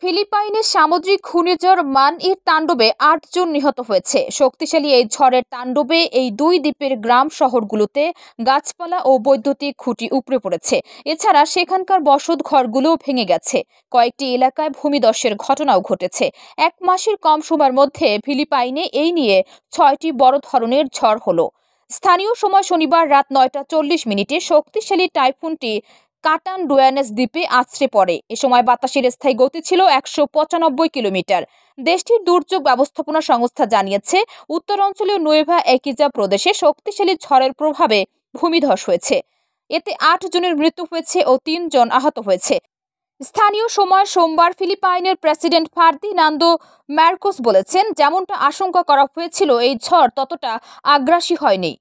ফিলিপাইনে সামুদ্রিক ঘূর্ণিঝড় মান-এর তাণ্ডবে ৮ জন নিহত হয়েছে। শক্তিশালী এই ঝড়ের তাণ্ডবে এই দুই দ্বীপের গ্রাম শহরগুলোতে গাছপালা ও বৈদ্যুতিক খুঁটি উপড়ে পড়েছে। এছাড়া সেখানকার বসত ঘরগুলোও ভেঙে গেছে। কয়েকটি এলাকায় ভূমিধসের ঘটনাও ঘটেছে। এক মাসের কম সময়ের মধ্যে ফিলিপাইনে এই নিয়ে ৬টি বড় ধরনের ঝড় হলো। স্থানীয় সময় শনিবার রাত ৯টা ৪০ মিনিটে শক্তিশালী টাইফুনটি কাটান-ডুয়ানেস দ্বীপে আছড়ে পড়ে। এ সময় বাতাসের স্থায়ী গতি ছিল ১৯৫ কিলোমিটার। দেশটির দুর্যোগ ব্যবস্থাপনা সংস্থা জানিয়েছে, উত্তরাঞ্চলীয় নুয়েভা একিজা প্রদেশে শক্তিশালী ঝড়ের প্রভাবে ভূমিধস হয়েছে। এতে ৮ জনের মৃত্যু হয়েছে ও ৩ জন আহত হয়েছে। স্থানীয় সময় সোমবার ফিলিপাইনের প্রেসিডেন্ট ফার্দিনান্দো মার্কোস বলেছেন, যেমনটা আশঙ্কা করা হয়েছিল, এই ঝড় ততটা আগ্রাসী হয়নি।